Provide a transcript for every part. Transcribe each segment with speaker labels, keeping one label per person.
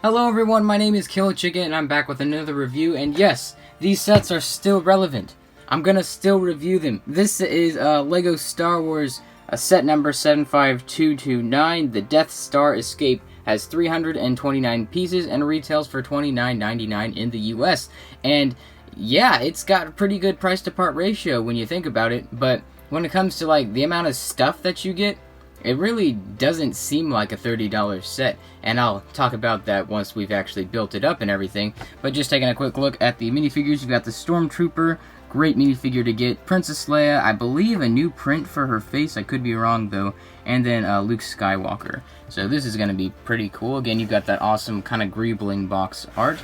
Speaker 1: Hello everyone, my name is Killer Chicken and I'm back with another review, and yes, these sets are still relevant. I'm gonna still review them. This is LEGO Star Wars set number 75229. The Death Star Escape has 329 pieces and retails for $29.99 in the US. And yeah, it's got a pretty good price to part ratio when you think about it, but when it comes to like the amount of stuff that you get, it really doesn't seem like a $30 set, and I'll talk about that once we've actually built it up and everything. But just taking a quick look at the minifigures, you've got the Stormtrooper, great minifigure to get, Princess Leia, I believe a new print for her face, I could be wrong though, and then Luke Skywalker. So this is going to be pretty cool. Again, you've got that awesome kind of greebling box art,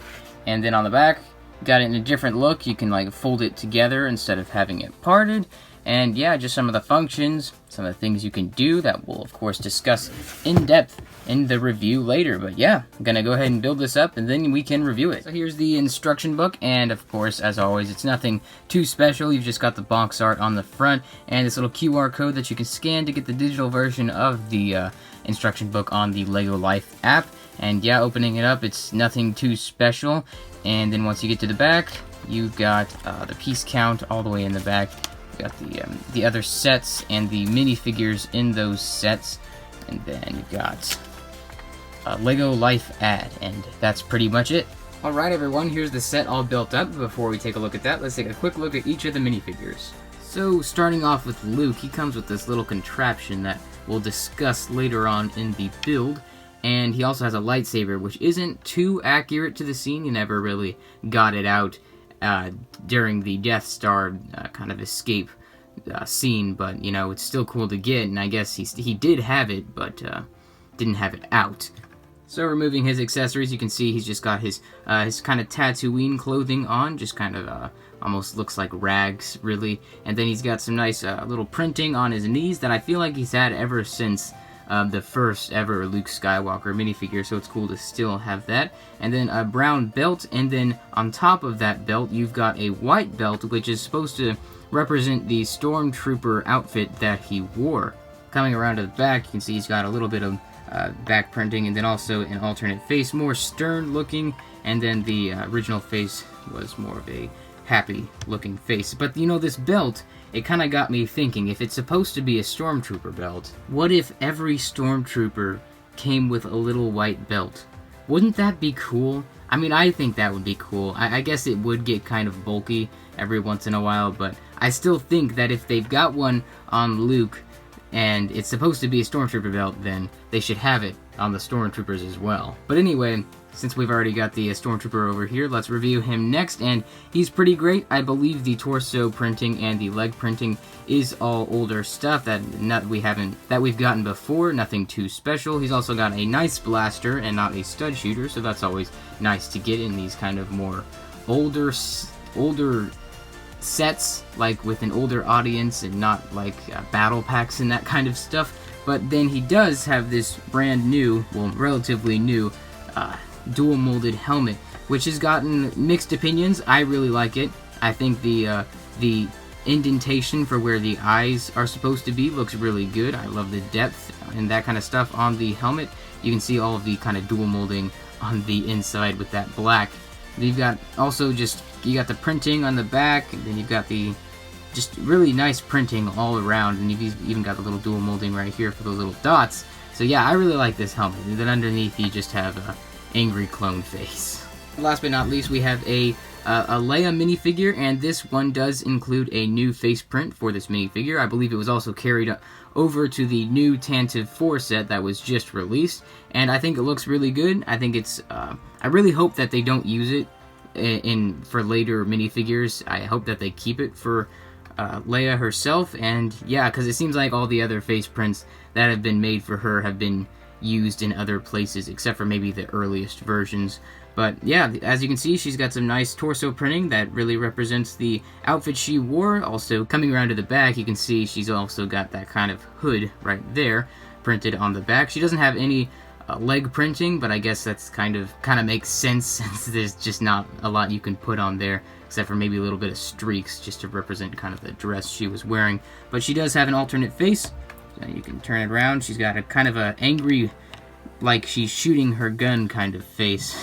Speaker 1: and then on the back, got it in a different look. You can like fold it together instead of having it parted. And yeah, just some of the functions, some of the things you can do that we'll of course discuss in depth in the review later. But yeah, I'm gonna go ahead and build this up and then we can review it. So here's the instruction book, and of course, as always, it's nothing too special. You've just got the box art on the front and this little QR code that you can scan to get the digital version of the instruction book on the LEGO Life app. And yeah, opening it up, it's nothing too special. And then once you get to the back, you've got the piece count all the way in the back. You've got the other sets and the minifigures in those sets, and then you've got a LEGO Life ad, and that's pretty much it. Alright everyone, here's the set all built up. Before we take a look at that, let's take a quick look at each of the minifigures. So starting off with Luke, he comes with this little contraption that we'll discuss later on in the build. And he also has a lightsaber, which isn't too accurate to the scene. You never really got it out during the Death Star kind of escape scene, but you know, it's still cool to get, and I guess he did have it, but didn't have it out. So removing his accessories, you can see he's just got his kind of Tatooine clothing on, just kind of almost looks like rags, really. And then he's got some nice little printing on his knees that I feel like he's had ever since the first ever Luke Skywalker minifigure, so it's cool to still have that. And then a brown belt, and then on top of that belt you've got a white belt, which is supposed to represent the stormtrooper outfit that he wore. Coming around to the back, you can see he's got a little bit of back printing, and then also an alternate face, more stern looking, and then the original face was more of a happy looking face. But you know, this belt, it kind of got me thinking, if it's supposed to be a stormtrooper belt, what if every stormtrooper came with a little white belt? Wouldn't that be cool? I mean, I think that would be cool. I guess it would get kind of bulky every once in a while, but I still think that if they've got one on Luke and it's supposed to be a stormtrooper belt, then they should have it on the stormtroopers as well. But anyway, since we've already got the stormtrooper over here, let's review him next, and he's pretty great. I believe the torso printing and the leg printing is all older stuff that we've gotten before, nothing too special. He's also got a nice blaster and not a stud shooter, so that's always nice to get in these kind of more older sets, like with an older audience and not like battle packs and that kind of stuff. But then he does have this brand new, well, relatively new, dual molded helmet, which has gotten mixed opinions. I really like it. I think the indentation for where the eyes are supposed to be looks really good. I love the depth and that kind of stuff on the helmet. You can see all of the kind of dual molding on the inside with that black. You've got also you got the printing on the back, and then you've got the just really nice printing all around, and you've even got the little dual molding right here for those little dots. So yeah, I really like this helmet. And then underneath you just have a angry clone face. Last but not least, we have a Leia minifigure, and this one does include a new face print for this minifigure. I believe it was also carried over to the new Tantive 4 set that was just released, and I think it looks really good. I think it's I really hope that they don't use it for later minifigures. I hope that they keep it for Leia herself, and yeah, because it seems like all the other face prints that have been made for her have been used in other places, except for maybe the earliest versions. But yeah, as you can see, she's got some nice torso printing that really represents the outfit she wore. Also, coming around to the back, you can see she's also got that kind of hood right there printed on the back. She doesn't have any leg printing, but I guess that's kind of makes sense since there's just not a lot you can put on there, except for maybe a little bit of streaks just to represent kind of the dress she was wearing. But she does have an alternate face. So you can turn it around. She's got a kind of a angry like she's shooting her gun kind of face.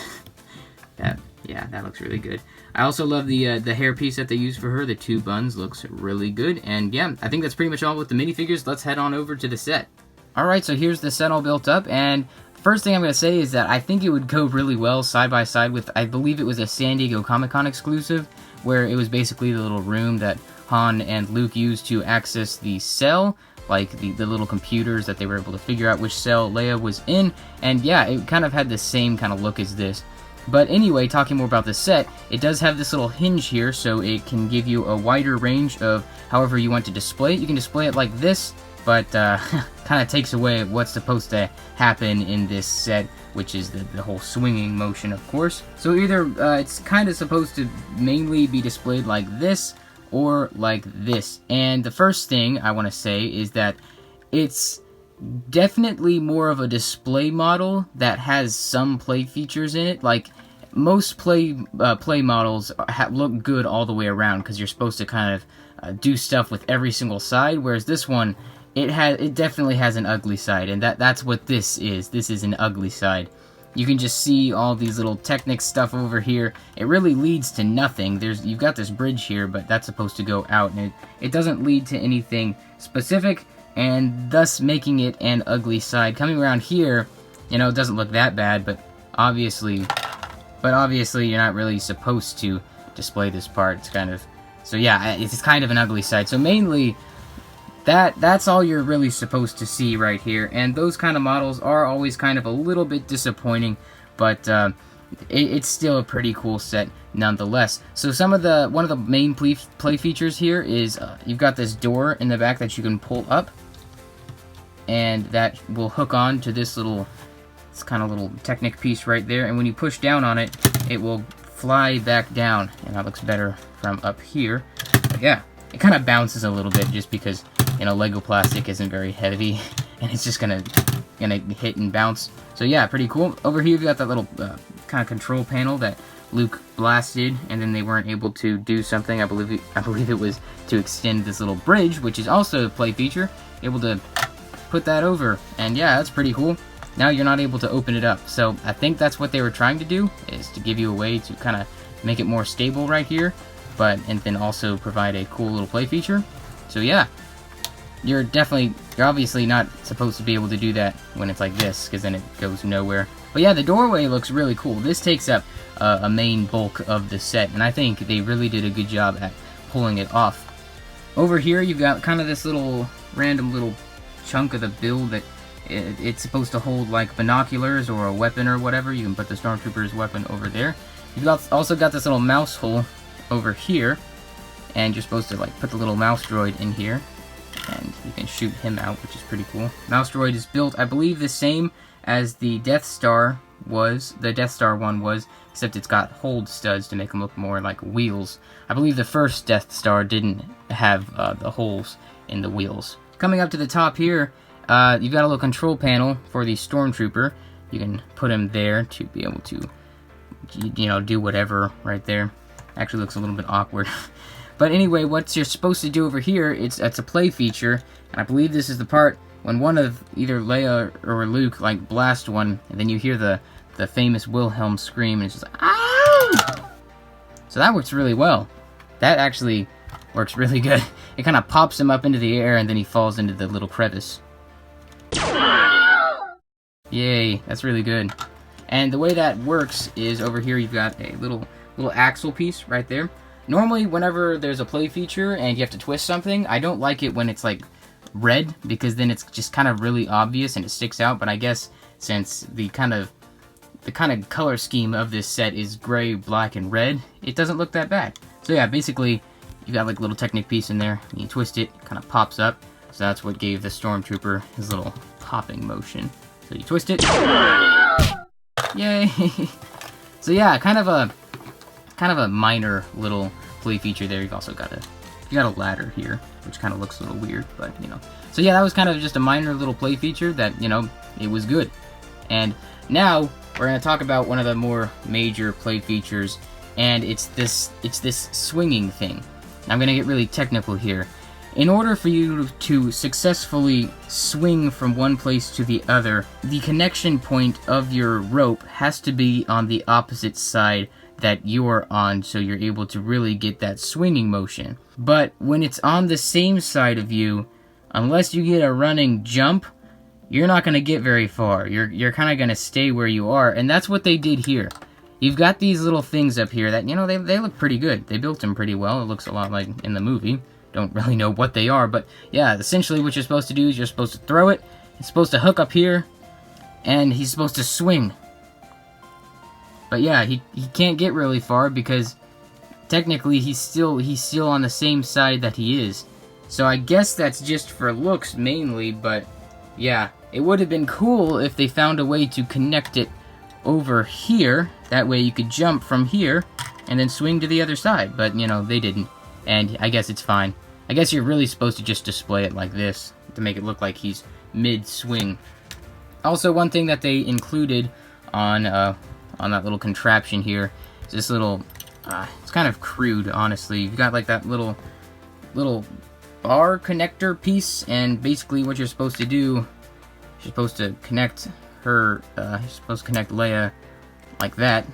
Speaker 1: Yeah, that looks really good. I also love the hairpiece that they use for her. The 2 buns looks really good. And yeah, I think that's pretty much all with the minifigures. Let's head on over to the set. Alright, so here's the set all built up, and first thing I'm going to say is that I think it would go really well side by side with, I believe it was a San Diego Comic-Con exclusive, where it was basically the little room that Han and Luke used to access the cell, like the little computers that they were able to figure out which cell Leia was in, and yeah, it kind of had the same kind of look as this. But anyway, talking more about the set, it does have this little hinge here, so it can give you a wider range of however you want to display it. You can display it like this, but kind of takes away what's supposed to happen in this set, which is the whole swinging motion, of course. So either it's kind of supposed to mainly be displayed like this, or like this. And the first thing I want to say is that it's definitely more of a display model that has some play features in it. Like, most play models look good all the way around, because you're supposed to kind of do stuff with every single side, whereas this one, it definitely has an ugly side, and that's what this is. This is an ugly side. You can just see all these little Technic stuff over here. It really leads to nothing. You've got this bridge here, but that's supposed to go out, and it doesn't lead to anything specific, and thus making it an ugly side. Coming around here, you know, it doesn't look that bad, but obviously you're not really supposed to display this part. It's kind of, so yeah, it's kind of an ugly side. So mainly, that's all you're really supposed to see right here, and those kind of models are always kind of a little bit disappointing, but it's still a pretty cool set nonetheless. So one of the main play features here is you've got this door in the back that you can pull up, and that will hook on to this kind of little Technic piece right there, and when you push down on it, it will fly back down, and that looks better from up here. But yeah, it kind of bounces a little bit just because, you know, Lego plastic isn't very heavy, and it's just gonna hit and bounce. So yeah, pretty cool. Over here, you've got that little kind of control panel that Luke blasted, and then they weren't able to do something. I believe it was to extend this little bridge, which is also a play feature. Able to put that over, and yeah, that's pretty cool. Now you're not able to open it up. So I think that's what they were trying to do, is to give you a way to kind of make it more stable right here, and then also provide a cool little play feature. So yeah, you're obviously not supposed to be able to do that when it's like this, because then it goes nowhere. But yeah, the doorway looks really cool. This takes up a main bulk of the set, and I think they really did a good job at pulling it off. Over here, you've got kind of this random little chunk of the build that it's supposed to hold, like binoculars or a weapon or whatever. You can put the stormtrooper's weapon over there. You've also got this little mouse hole over here, and you're supposed to like put the little mouse droid in here, and you can shoot him out, which is pretty cool. Mouse droid is built, I believe, the same as the Death Star one was, except it's got hold studs to make them look more like wheels. I believe the first Death Star didn't have the holes in the wheels. Coming up to the top here, you've got a little control panel for the Stormtrooper. You can put him there to be able to, you know, do whatever right there. Actually looks a little bit awkward. But anyway, what you're supposed to do over here, it's a play feature, and I believe this is the part when one of either Leia or Luke like blast one, and then you hear the famous Wilhelm scream, and it's just like, "Ow!" So that works really well. That actually works really good. It kind of pops him up into the air, and then he falls into the little crevice. Yay, that's really good. And the way that works is over here you've got a little axle piece right there. Normally, whenever there's a play feature and you have to twist something, I don't like it when it's like red, because then it's just kind of really obvious and it sticks out. But I guess since the kind of color scheme of this set is gray, black, and red, it doesn't look that bad. So yeah, basically you got like a little Technic piece in there, and you twist it, it kind of pops up. So that's what gave the Stormtrooper his little popping motion. So you twist it. Yay! So yeah, kind of a minor little play feature there. You've also got a ladder here, which kind of looks a little weird, but you know. So yeah, that was kind of just a minor little play feature that, you know, it was good. And now we're gonna talk about one of the more major play features, and it's this swinging thing. I'm gonna get really technical here. In order for you to successfully swing from one place to the other, the connection point of your rope has to be on the opposite side that you're on, so you're able to really get that swinging motion. But when it's on the same side of you, unless you get a running jump, you're not going to get very far. You're kind of going to stay where you are, and that's what they did here. You've got these little things up here that, you know, they look pretty good. They built them pretty well. It looks a lot like in the movie. Don't really know what they are, but yeah, essentially what you're supposed to do is you're supposed to throw it. It's supposed to hook up here, and he's supposed to swing. But yeah, he can't get really far because technically he's still on the same side that he is. So I guess that's just for looks mainly, but yeah, it would have been cool if they found a way to connect it over here. That way you could jump from here and then swing to the other side, but you know, they didn't. And I guess it's fine. I guess you're really supposed to just display it like this to make it look like he's mid-swing. Also, one thing that they included on that little contraption here is this little, it's kind of crude, honestly. You've got like that little bar connector piece, and basically what you're supposed to do, you're supposed to connect her, you're supposed to connect Leia like that,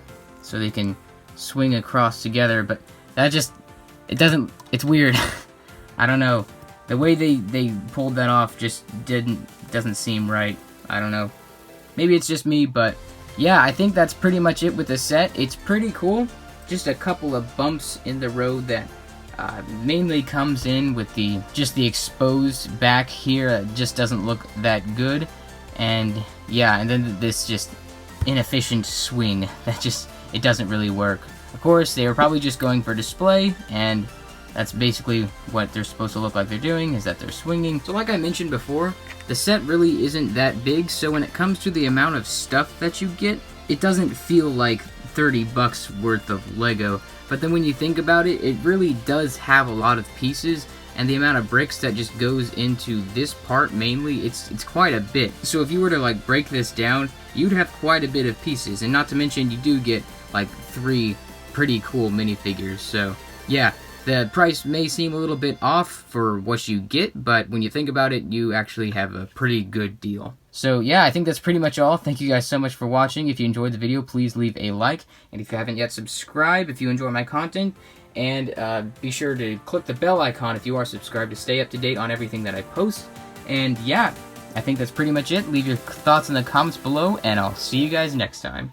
Speaker 1: so they can swing across together, but that just, it's weird. I don't know. The way they pulled that off just doesn't seem right. I don't know. Maybe it's just me, but yeah, I think that's pretty much it with the set. It's pretty cool. Just a couple of bumps in the road that mainly comes in with the exposed back here. It just doesn't look that good. And yeah, and then this just inefficient swing that it doesn't really work. Of course, they were probably just going for display, and that's basically what they're supposed to look like they're doing, is that they're swinging. So like I mentioned before, the set really isn't that big, so when it comes to the amount of stuff that you get, it doesn't feel like 30 bucks worth of Lego. But then when you think about it, it really does have a lot of pieces, and the amount of bricks that just goes into this part mainly, it's quite a bit. So if you were to like break this down, you'd have quite a bit of pieces, and not to mention you do get like 3 pretty cool minifigures. So yeah, the price may seem a little bit off for what you get, but when you think about it, you actually have a pretty good deal. So yeah, I think that's pretty much all. Thank you guys so much for watching. If you enjoyed the video, please leave a like, and if you haven't yet, subscribe if you enjoy my content, and be sure to click the bell icon if you are subscribed to stay up to date on everything that I post. And yeah, I think that's pretty much it. Leave your thoughts in the comments below, and I'll see you guys next time.